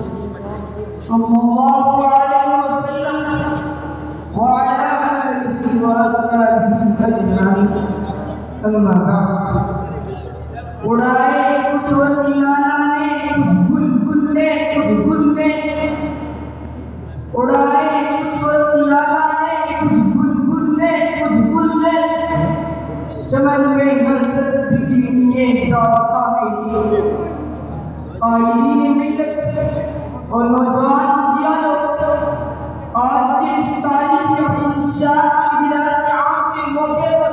صلی اللہ علیہ وسلم وعلى آلہ وصحبہ اجمعین، اما بعد۔ اڑائے کچھ وکیلانا نے کچھ بلبل نے کچھ گل نے، اڑائے کچھ وکیلانا نے کچھ بلبل نے کچھ گل نے، چمن میں حضرت کی داستان آئین ملت اور نوجوان جیالو، آج کے اس تاریخی اور انشاء اجلاس عام کے موقع پر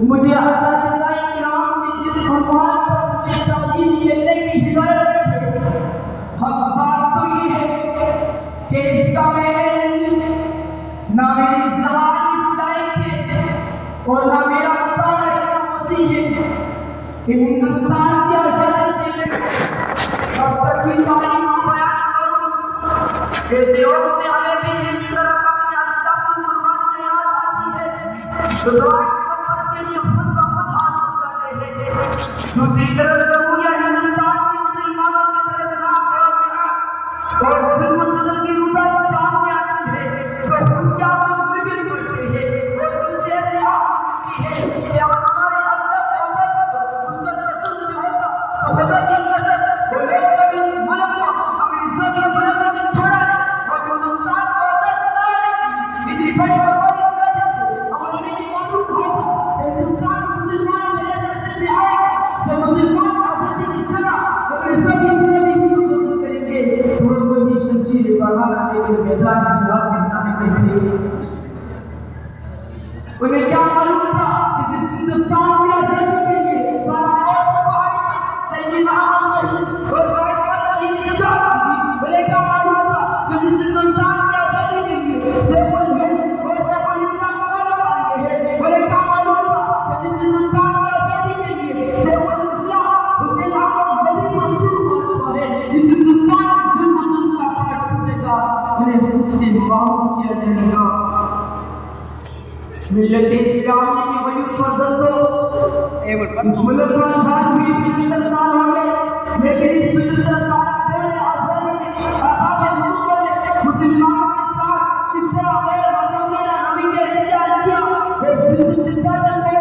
مجھے اساتذہ کرام نے جس عنوان پر مجھے تقریر دینے کی ہدایت کی ہے، حق بات تو یہ ہے کہ اس کا میں نہیں، نہ میری زبان اس لائق ہے اور نہ میرا مطالعہ اتنا وسیع ہے کہ ہندوستان کی آزادی سے لے اب تک کی تاریخ کو بیان کروں۔ ایسے وقت میں ہمیں بھی ایک طرف اپنے اسباب کی قربانی یاد آتی ہے تو دعا کے لیے خود بخود ہاتھ اٹھاتے ہیں، دوسری طرف جمہوریہ ہندوستان کے مسلمانوں کی طرف ناکام اور ظلم و ستم کی روزہ سامنے آتی ہے تو ہم کیا بگڑ پڑتے ہیں اور ان سے ایسی آہت ملتی ہے کہ اگر ہمارے اسباب اس کا رسول میں ہوتا تو خدا کی قسم وہ لوگ کبھی اس ملک کو انگریزوں کی غلامی سے چھوڑا نہیں اور ہندوستان کو آزاد بنا لیں۔ اتنی بڑی قربانی نہ دیتے اور انہیں یہ معلوم ہوتا کہ ہندوستان مسلمان میں ایسے دل میں آئے گا جب مسلمان آزادی کی جگہ انگریزوں کی غلامی کو پسند کریں گے تو ان کو بھی شمشیر بغانا لے کے میدان جہاد میں اتاریں گے۔ انہیں کیا معلوم تھا کہ جس ہندوستان کی آزادی کے لیے بالاکوٹ کی پہاڑی پر سید احمد شہید اور فائز کا شہید جان دی، انہیں کیا معلوم تھا کہ جس ہندوستان کی آزادی کے لیے سیف الہند اور سیف الاسلام مقابلہ مار گئے ہیں، انہیں کیا معلوم تھا کہ جس ہندوستان کی آزادی کے لیے سیف الاسلام حسین احمد غازی منصور ہوا ہے، اس ہندوستان کے ظلم و ستم کا پاٹ ٹوٹے گا، انہیں حقوق سے محروم کیا جائے گا۔ ملت اسلامی کی غیور فرزندوں، اس ملک کو آزاد ہوئی 75 سال ہو گئے، لیکن اس 75 سال کے دور آزادی میں آباد حکومت نے مسلمانوں کے ساتھ کس طرح غیر مذہبیانہ رویہ اختیار کیا، ایک ظلم استبداد میں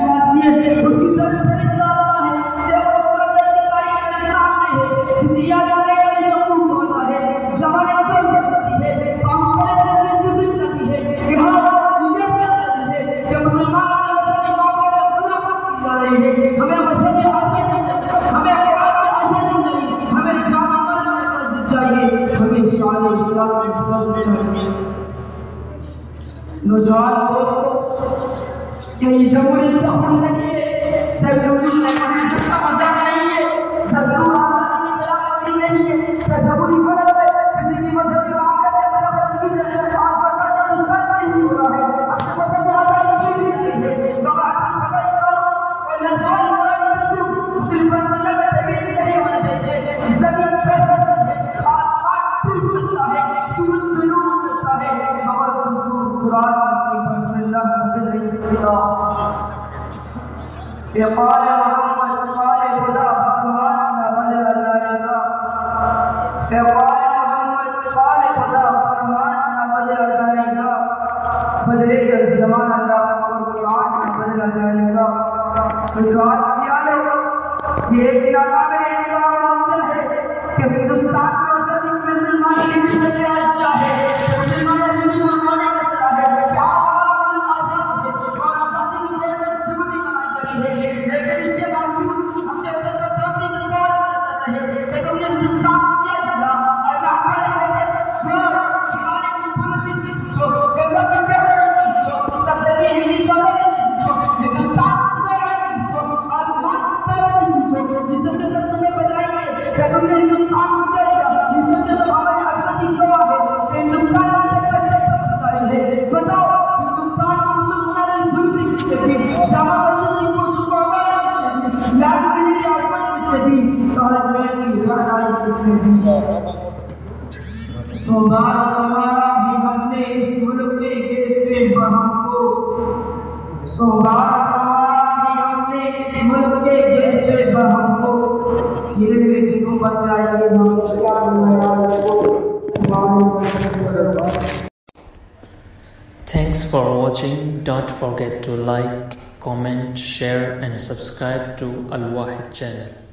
بات یہ ہے اس کی طرف فرشتہ اللہ ہے، سے وہ پورا دردکاری کے سامنے ہے، جسے یاد کرے گا یقوم ہوتا ہے، زمانے دور بڑھتی ہے، کام کرے سے گزر جاتی ہے، ہمیں مذہب میں آزادی چاہیے، ہمیں قرآن میں آزادی چاہیے، ہمیں جامع مسجد میں مسجد چاہیے، ہمیں شان اسلام میں مسجد چاہیے۔ نوجوان دوستو، کہ یہ جمہوریت کا حکم نہیں ہے، سیکولرزم کا مذاق نہیں ہے، دستور آزادی کی خلاف ورزی نہیں ہے، کہ جمہوری غلط ہے، کسی کی مذہب کی بات کرنے میں غلط کی جائے، آزاد ہندوستان میں ہی ہو رہا ہے، اپنے مذہب کی آزادی چھین لی گئی ہے، سوال قرآن دستور مسلم پر اللہ میں تغیر نہیں ہونے دیتے، زمین پھر سکتی ہے، آسمان ٹوٹ سکتا ہے، سورج بلو ہو سکتا ہے، مگر دستور قرآن مسلم پر اللہ بدل نہیں سکتا۔ کہ قال محمد قال خدا فرمان نہ بدلا جائے گا، کہ قال محمد قال خدا فرمان نہ بدلا جائے گا، بدلے گا زمان اللہ اور قرآن نہ بدلا جائے گا۔ نوجوان جیالو، یہ ایک ناکامل انقلاب واقعہ ہے کہ ہندوستان میں آزادی کے مسلمانوں کی ملت سے آج کیا ہے، مسلمانوں سے بھی قربانی کا سرا ہے کہ آج آزاد ہے اور آزادی کی دیر تک جمہوری بنائی جاتی ہے، لیکن اس کے باوجود ہم سے وطن پر دوستی کا سوال کرنا چاہتا ہے کہ تم نے ہندوستان کو کیا دیا، اور محکمہ ہے جو شمالی کی پوری چیز جو گنگا کی پیڑ جو سرزمین ہندی سوال جو ہندوستان یہ سب سے سب تمہیں بتائیں گے کہ تم نے ہندوستان کو کیا دیا، یہ سب سے سب ہماری عظمت کی گواہ ہے کہ ہندوستان نے چکر چکر بخشائی ہے۔ بتاؤ ہندوستان کو مسلمانوں کی دھلتی کس نے دی، جامع مسجد کی پرسوں کو عمارت کس نے دی، لال قلعے کی عظمت کس نے دی، تاج محل کی رہنائی کس نے دی۔ سو بار سوارا بھی ہم نے اس ملک کے گیسویں بہم کو، سو بار سوارا بھی ہم نے اس ملک کے گیسویں بہم کو، یہ دنوں بچائیے ہم Thanks for watching. Don't forget to like, comment, share and subscribe to Al Wahid channel.